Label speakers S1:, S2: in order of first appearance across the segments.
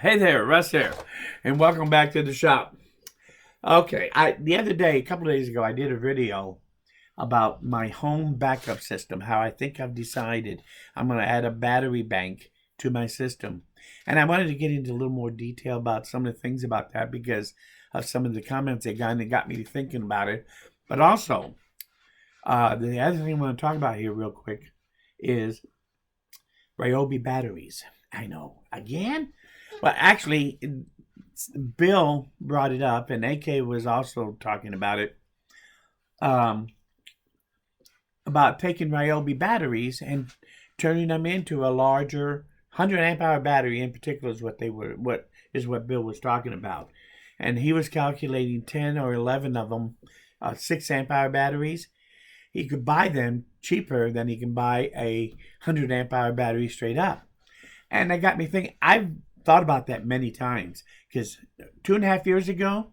S1: Hey there, Russ here, and welcome back to the shop. Okay, the other day, a couple of days ago, I did a video about my home backup system, how I think I've decided I'm going to add a battery bank to my system. And I wanted to get into a little more detail about some of the things about that because of some of the comments they got, and it got me thinking about it. But also, the other thing I want to talk about here real quick is Ryobi batteries. I know, again? Well, actually, Bill brought it up, and AK was also talking about it, about taking Ryobi batteries and turning them into a larger 100 amp hour battery. In particular, is what Bill was talking about, and he was calculating 10 or 11 of them, 6 amp hour batteries. He could buy them cheaper than he can buy a 100 amp hour battery straight up, and that got me thinking. I've thought about that many times because 2.5 years ago,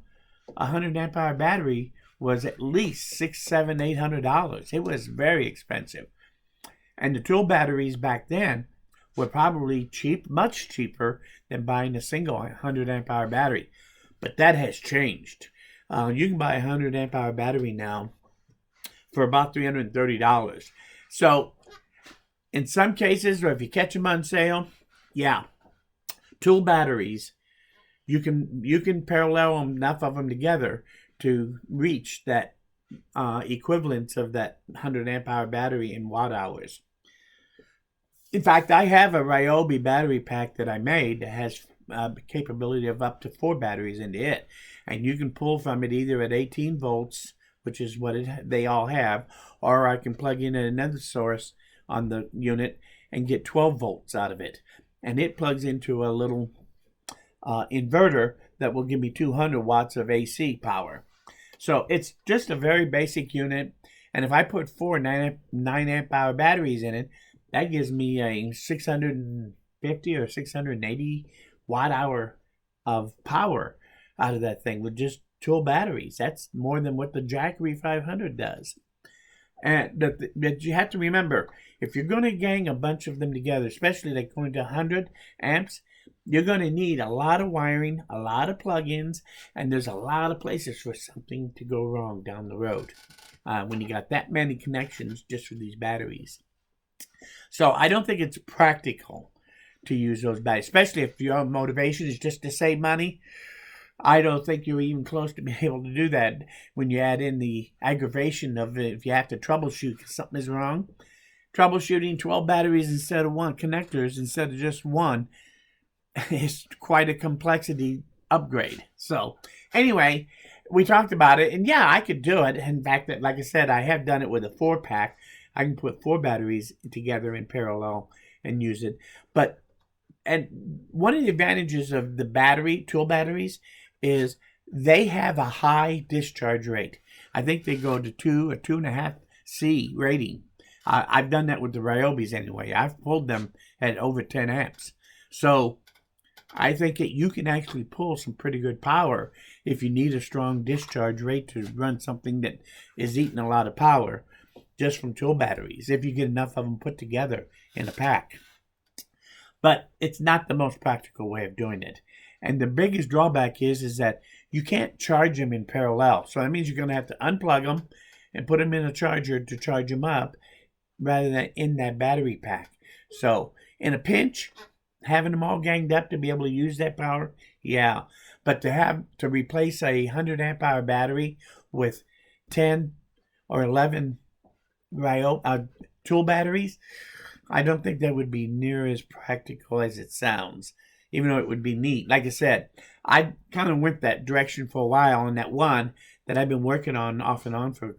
S1: a 100 amp hour battery was at least $600, $700, $800. It was very expensive, and the tool batteries back then were probably cheap, much cheaper than buying a single 100 amp hour battery. But that has changed. You can buy a 100 amp hour battery now for about $330. So in some cases, or if you catch them on sale, yeah, tool batteries, you can parallel enough of them together to reach that equivalence of that 100 amp hour battery in watt hours. In fact, I have a Ryobi battery pack that I made that has capability of up to 4 batteries into it, and you can pull from it either at 18 volts, which is what they all have, or I can plug in another source on the unit and get 12 volts out of it. And it plugs into a little inverter that will give me 200 watts of AC power. So it's just a very basic unit. And if I put 4 9 amp hour batteries in it, that gives me a 650 or 680 watt hour of power out of that thing with just tool batteries. That's more than what the Jackery 500 does. And that you have to remember, if you're going to gang a bunch of them together, especially like going to 100 amps, you're going to need a lot of wiring, a lot of plug-ins, and there's a lot of places for something to go wrong down the road when you got that many connections just for these batteries. So I don't think it's practical to use those batteries, especially if your motivation is just to save money. I don't think you're even close to being able to do that when you add in the aggravation of it. If you have to troubleshoot because something is wrong, troubleshooting 12 batteries instead of one, connectors instead of just one, is quite a complexity upgrade. So anyway, we talked about it, and yeah, I could do it. In fact, like I said, I have done it with a 4-pack. I can put 4 batteries together in parallel and use it. And one of the advantages of the tool batteries is they have a high discharge rate. I think they go to 2 or 2.5 C rating. I've done that with the Ryobis anyway. I've pulled them at over 10 amps. So I think that you can actually pull some pretty good power if you need a strong discharge rate to run something that is eating a lot of power just from tool batteries, if you get enough of them put together in a pack. But it's not the most practical way of doing it. And the biggest drawback is that you can't charge them in parallel. So that means you're going to have to unplug them and put them in a charger to charge them up rather than in that battery pack. So in a pinch, having them all ganged up to be able to use that power, yeah. But to replace a 100 amp hour battery with 10 or 11 tool batteries, I don't think that would be near as practical as it sounds, even though it would be neat. Like I said, I kind of went that direction for a while, and that one that I've been working on off and on for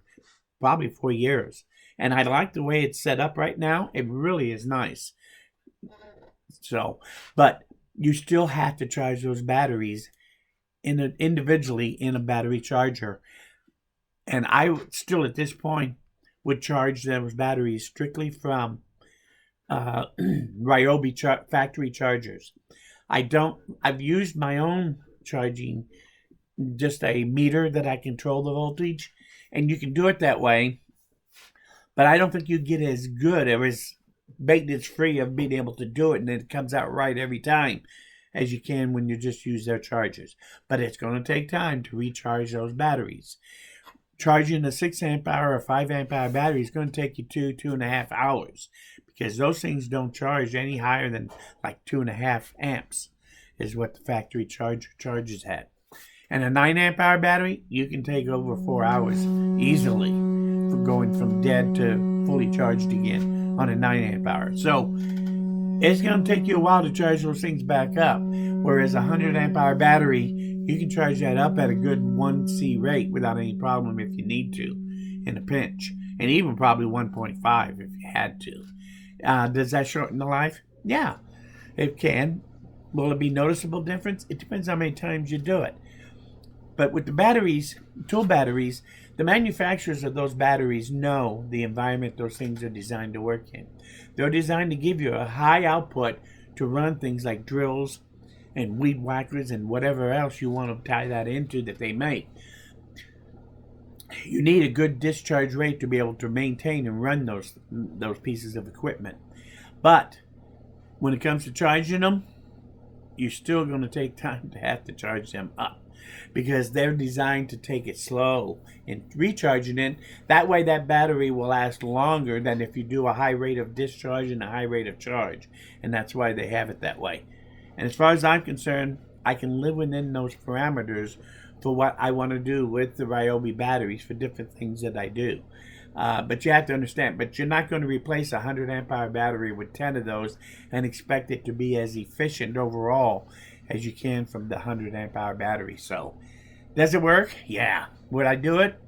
S1: probably 4 years. And I like the way it's set up right now. It really is nice. So, but you still have to charge those batteries individually in a battery charger. And I still, at this point, would charge those batteries strictly from Ryobi factory chargers. I've used my own charging, just a meter that I control the voltage, and you can do it that way, but I don't think you get as good or as maintenance free of being able to do it and it comes out right every time as you can when you just use their chargers. But it's going to take time to recharge those batteries. Charging a 6 amp hour or 5 amp hour battery is going to take you 2.5 hours, because those things don't charge any higher than like 2.5 amps is what the factory charger charges at. And a 9 amp hour battery, you can take over 4 hours easily for going from dead to fully charged again on a 9 amp hour. So it's going to take you a while to charge those things back up. Whereas a 100 amp hour battery, you can charge that up at a good 1C rate without any problem if you need to in a pinch. And even probably 1.5 if you had to. Does that shorten the life? Yeah, it can. Will it be noticeable difference? It depends how many times you do it. But with the batteries, tool batteries, the manufacturers of those batteries know the environment those things are designed to work in. They're designed to give you a high output to run things like drills and weed whackers and whatever else you want to tie that into that they make. You need a good discharge rate to be able to maintain and run those pieces of equipment. But when it comes to charging them, you're still going to take time to have to charge them up, because they're designed to take it slow and recharging it. That way that battery will last longer than if you do a high rate of discharge and a high rate of charge. And that's why they have it that way. And as far as I'm concerned, I can live within those parameters for what I want to do with the Ryobi batteries for different things that I do. But you have to understand, but you're not going to replace a 100 amp hour battery with 10 of those and expect it to be as efficient overall as you can from the 100 amp hour battery. So does it work? Yeah. Would I do it?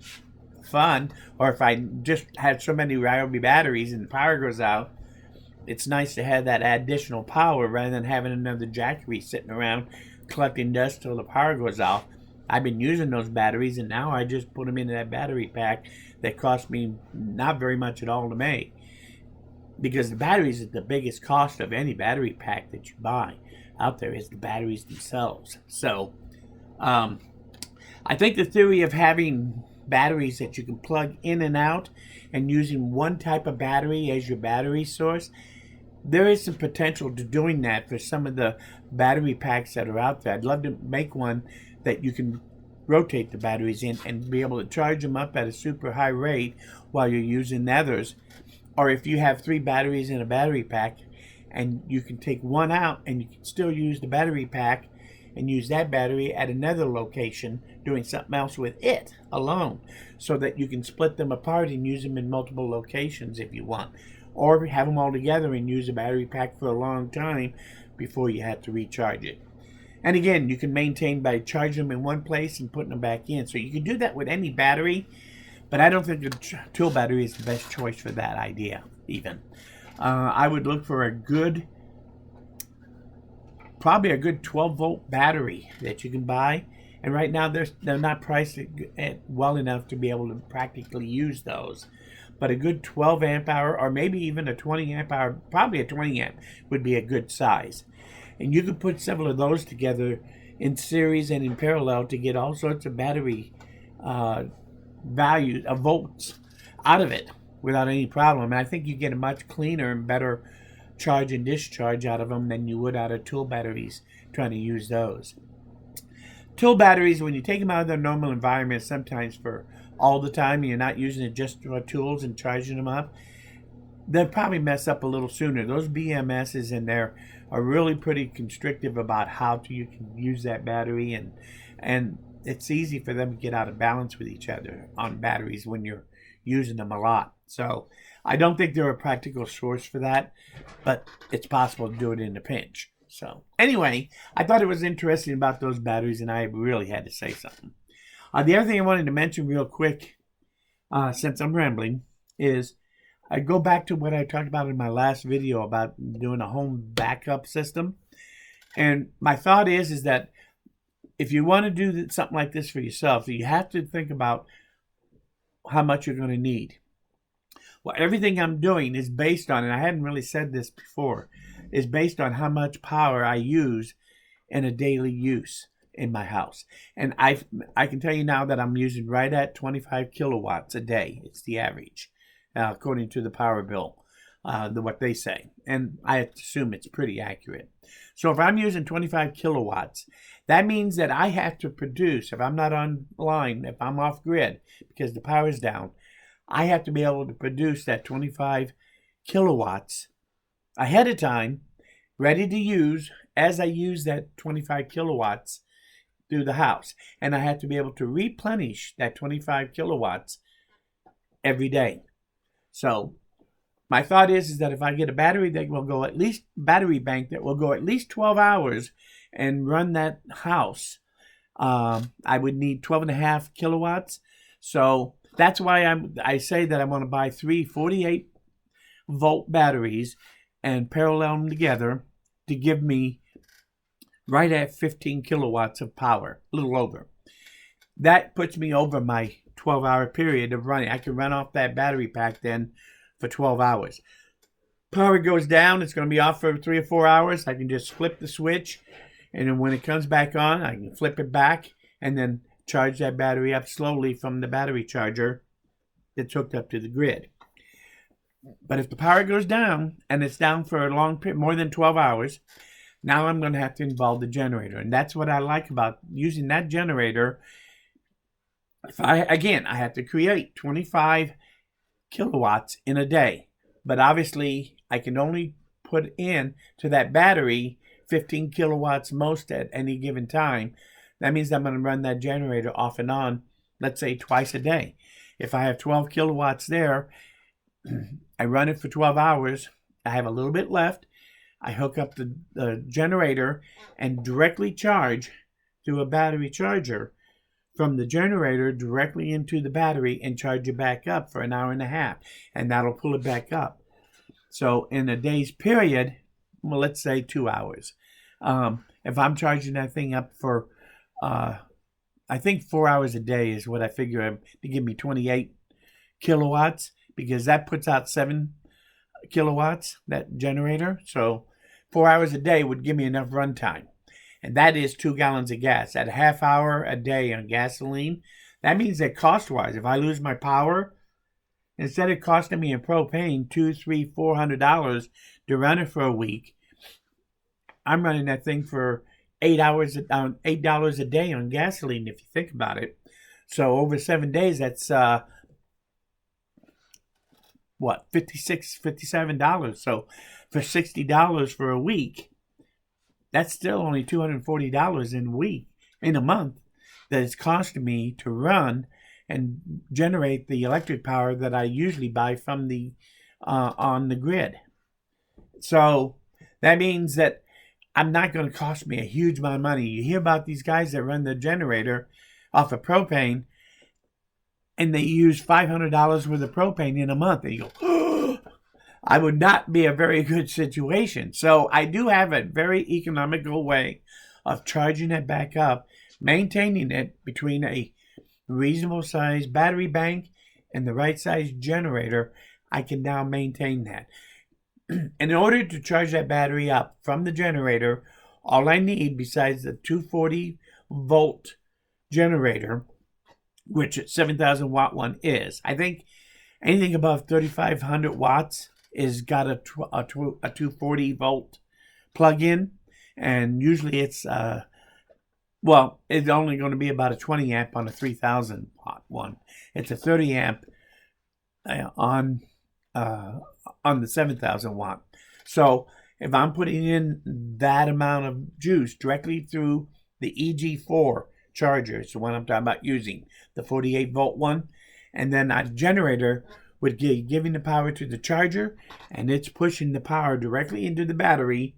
S1: Fun. Or if I just had so many Ryobi batteries and the power goes out, it's nice to have that additional power rather than having another jackery sitting around collecting dust till the power goes off. I've been using those batteries, and now I just put them into that battery pack that cost me not very much at all to make, because the batteries is the biggest cost of any battery pack that you buy out there is the batteries themselves. So I think the theory of having batteries that you can plug in and out and using one type of battery as your battery source, there is some potential to doing that for some of the battery packs that are out there. I'd love to make one that you can rotate the batteries in and be able to charge them up at a super high rate while you're using the others. Or if you have 3 batteries in a battery pack, and you can take one out and you can still use the battery pack and use that battery at another location doing something else with it alone, so that you can split them apart and use them in multiple locations if you want, or have them all together and use a battery pack for a long time before you have to recharge it. And again, you can maintain by charging them in one place and putting them back in. So you can do that with any battery, but I don't think the tool battery is the best choice for that idea even. I would look for probably a good 12-volt battery that you can buy. And right now they're not priced at well enough to be able to practically use those. But a good 12 amp hour, or maybe even a 20 amp hour, probably a 20 amp would be a good size. And you could put several of those together in series and in parallel to get all sorts of battery values, volts out of it without any problem. And I think you get a much cleaner and better charge and discharge out of them than you would out of tool batteries trying to use those. Tool batteries, when you take them out of their normal environment, sometimes for all the time, and you're not using it just for tools and charging them up, they'll probably mess up a little sooner. Those BMSs in there are really pretty constrictive about how you can use that battery, and it's easy for them to get out of balance with each other on batteries when you're using them a lot. So I don't think they're a practical source for that, but it's possible to do it in a pinch. So anyway, I thought it was interesting about those batteries, and I really had to say something. The other thing I wanted to mention real quick, since I'm rambling, is I go back to what I talked about in my last video about doing a home backup system. And my thought is that if you want to do something like this for yourself, you have to think about how much you're going to need. Well, everything I'm doing is based on, and I hadn't really said this before, is based on how much power I use in a daily use in my house. And I can tell you now that I'm using right at 25 kilowatts a day. It's the average, according to the power bill. what they say. And I assume it's pretty accurate. So if I'm using 25 kilowatts, that means that I have to produce, if I'm not online, if I'm off grid because the power's down, I have to be able to produce that 25 kilowatts ahead of time, ready to use as I use that 25 kilowatts through the house. And I have to be able to replenish that 25 kilowatts every day. So my thought is that if I get a battery that will go at least, battery bank that will go at least 12 hours and run that house, I would need 12 and a half kilowatts. So that's why I say that I want to buy 3 48-volt batteries and parallel them together to give me right at 15 kilowatts of power, a little over. That puts me over my 12-hour period of running. I can run off that battery pack then for 12 hours. Power goes down, it's going to be off for 3 or 4 hours. I can just flip the switch, and then when it comes back on, I can flip it back and then charge that battery up slowly from the battery charger that's hooked up to the grid. But if the power goes down, and it's down for a long period, more than 12 hours, now I'm going to have to involve the generator. And that's what I like about using that generator. I have to create 25 kilowatts in a day. But obviously, I can only put in to that battery 15 kilowatts most at any given time. That means I'm going to run that generator off and on, let's say twice a day. If I have 12 kilowatts there, I run it for 12 hours. I have a little bit left. I hook up the generator and directly charge through a battery charger from the generator directly into the battery and charge it back up for an hour and a half. And that'll pull it back up. So in a day's period, well, let's say 2 hours. If I'm charging that thing up for, I think 4 hours a day is what I figure to give me 28 kilowatts, because that puts out 7 kilowatts, that generator. So 4 hours a day would give me enough run time. And that is 2 gallons of gas. At a half hour a day on gasoline, that means that cost-wise, if I lose my power, instead of costing me in propane $200, $300, $400 to run it for a week, I'm running that thing for $8 a day on gasoline, if you think about it. So over 7 days, that's $56, $57. So for $60 for a week, that's still only $240 in a month that it's costing me to run and generate the electric power that I usually buy from the on the grid. So that means that I'm not going to cost me a huge amount of money. You hear about these guys that run the generator off of propane, and they use $500 worth of propane in a month. And you go, oh, I would not be a very good situation. So I do have a very economical way of charging it back up, maintaining it between a reasonable size battery bank and the right size generator. I can now maintain that. In order to charge that battery up from the generator, all I need, besides the 240 volt generator, which 7,000 watt one is, I think anything above 3,500 watts is got a 240 volt plug-in, and usually it's it's only going to be about a 20 amp on a 3,000 watt one. It's a 30 amp on the 7,000 watt. So if I'm putting in that amount of juice directly through the EG4 charger, it's the one I'm talking about using, the 48 volt one, and then a generator would be giving the power to the charger, and it's pushing the power directly into the battery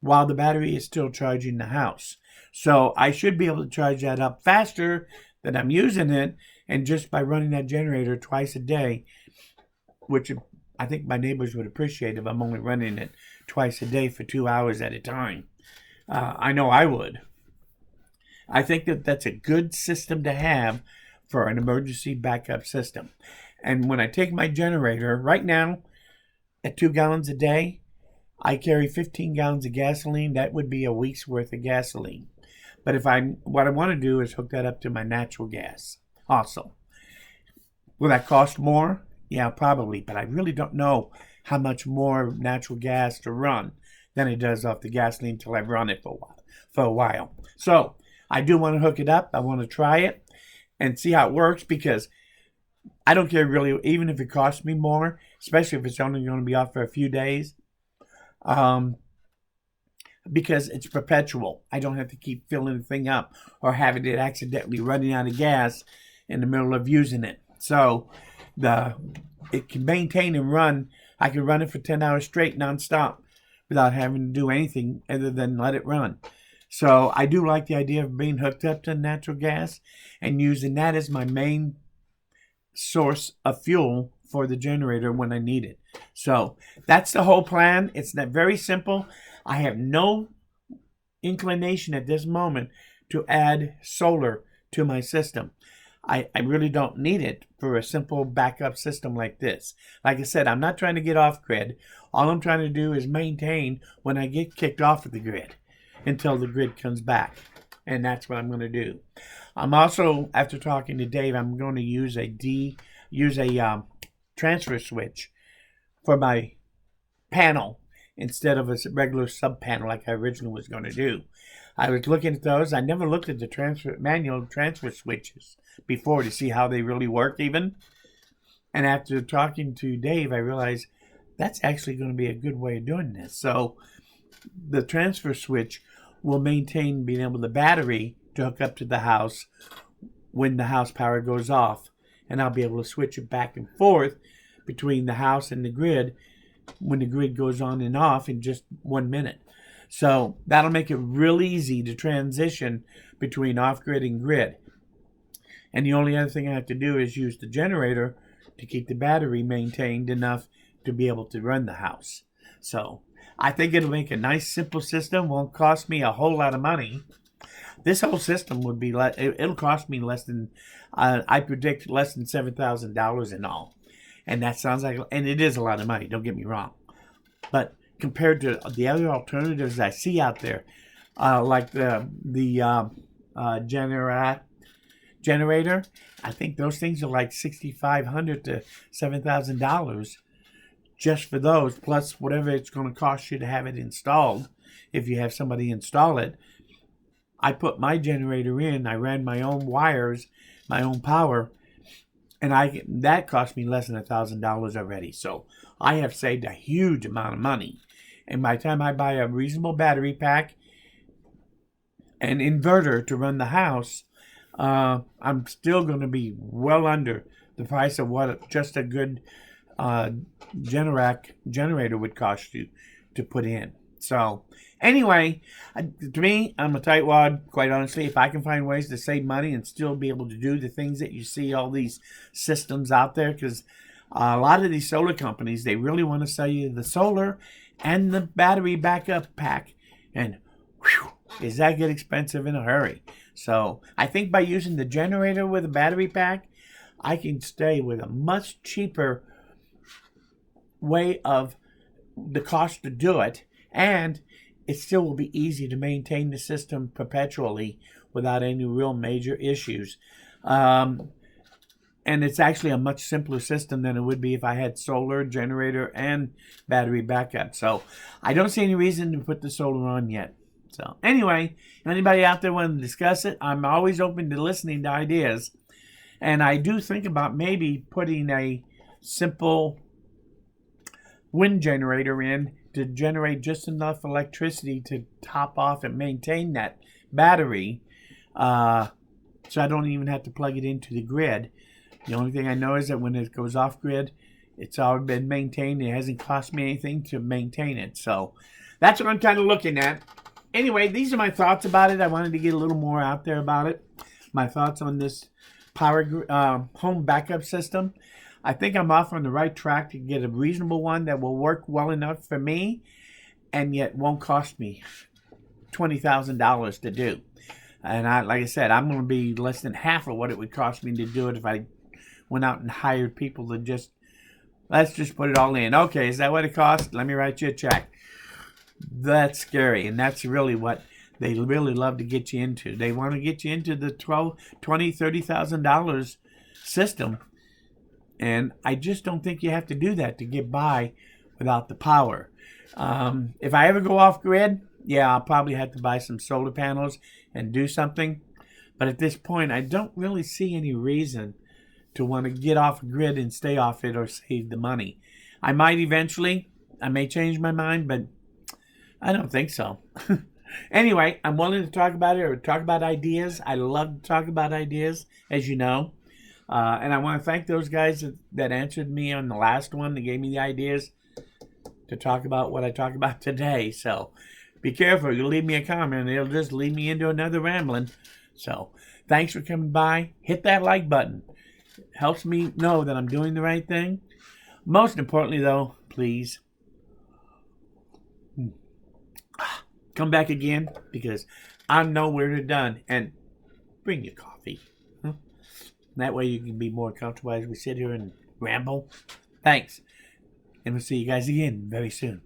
S1: while the battery is still charging the house. So I should be able to charge that up faster than I'm using it, and just by running that generator twice a day, which I think my neighbors would appreciate if I'm only running it twice a day for 2 hours at a time. I know I would. I think that that's a good system to have for an emergency backup system. And when I take my generator, right now, at 2 gallons a day, I carry 15 gallons of gasoline. That would be a week's worth of gasoline. But what I want to do is hook that up to my natural gas also. Will that cost more? Yeah, probably, but I really don't know how much more natural gas to run than it does off the gasoline until I've run it for a while. So I do want to hook it up. I want to try it and see how it works, because I don't care really, even if it costs me more, especially if it's only going to be off for a few days, because it's perpetual. I don't have to keep filling the thing up or having it accidentally running out of gas in the middle of using it. So it can maintain and run. I can run it for 10 hours straight nonstop without having to do anything other than let it run. So I do like the idea of being hooked up to natural gas and using that as my main source of fuel for the generator when I need it. So that's the whole plan. It's not very simple. I have no inclination at this moment to add solar to my system. I really don't need it for a simple backup system like this. Like I said, I'm not trying to get off grid. All I'm trying to do is maintain when I get kicked off of the grid until the grid comes back. And that's what I'm going to do. I'm also, after talking to Dave, I'm going to use a transfer switch for my panel instead of a regular sub panel like I originally was going to do. I was looking at those. I never looked at the manual transfer switches before to see how they really work even. And after talking to Dave, I realized that's actually going to be a good way of doing this. So the transfer switch will maintain being able the battery to hook up to the house when the house power goes off. And I'll be able to switch it back and forth between the house and the grid when the grid goes on and off in just 1 minute. So that'll make it real easy to transition between off-grid and grid. And the only other thing I have to do is use the generator to keep the battery maintained enough to be able to run the house. So I think it'll make a nice, simple system. Won't cost me a whole lot of money. This whole system would be it'll cost me less than, I predict less than $7,000 in all. And that sounds like, and it is a lot of money, don't get me wrong. But compared to the other alternatives I see out there, like the generator, I think those things are like $6,500 to $7,000 just for those, plus whatever it's going to cost you to have it installed if you have somebody install it. I put my generator in, I ran my own wires, my own power, and that cost me less than $1,000 already. So I have saved a huge amount of money. And by the time I buy a reasonable battery pack and inverter to run the house, I'm still going to be well under the price of what just a good generator would cost you to put in. So anyway, to me, I'm a tightwad, quite honestly. If I can find ways to save money and still be able to do the things that you see all these systems out there, because a lot of these solar companies, they really want to sell you the solar and the battery backup pack. And whew, does that get expensive in a hurry? So I think by using the generator with a battery pack, I can stay with a much cheaper way of the cost to do it. And it still will be easy to maintain the system perpetually without any real major issues. And it's actually a much simpler system than it would be if I had solar, generator, and battery backup. So I don't see any reason to put the solar on yet. So anyway, anybody out there want to discuss it? I'm always open to listening to ideas. And I do think about maybe putting a simple wind generator in to generate just enough electricity to top off and maintain that battery. So I don't even have to plug it into the grid. The only thing I know is that when it goes off grid, it's already been maintained. It hasn't cost me anything to maintain it. So that's what I'm kind of looking at. Anyway, these are my thoughts about it. I wanted to get a little more out there about it. My thoughts on this home backup system. I think I'm off on the right track to get a reasonable one that will work well enough for me and yet won't cost me $20,000 to do. And like I said, I'm going to be less than half of what it would cost me to do it if I went out and hired people to let's just put it all in. Okay, is that what it costs? Let me write you a check. That's scary, and that's really what they really love to get you into. They want to get you into the $20,000, $30,000 system, and I just don't think you have to do that to get by without the power. If I ever go off grid, yeah, I'll probably have to buy some solar panels and do something. But at this point, I don't really see any reason to want to get off grid and stay off it or save the money. I might eventually. I may change my mind, but I don't think so. Anyway, I'm willing to talk about it or talk about ideas. I love to talk about ideas, as you know. And I want to thank those guys that answered me on the last one that gave me the ideas to talk about what I talk about today. So be careful. You leave me a comment, it'll just lead me into another rambling. So thanks for coming by. Hit that like button. It helps me know that I'm doing the right thing. Most importantly, though, please come back again, because I'm nowhere done. And bring your coffee. That way you can be more comfortable as we sit here and ramble. Thanks. And we'll see you guys again very soon.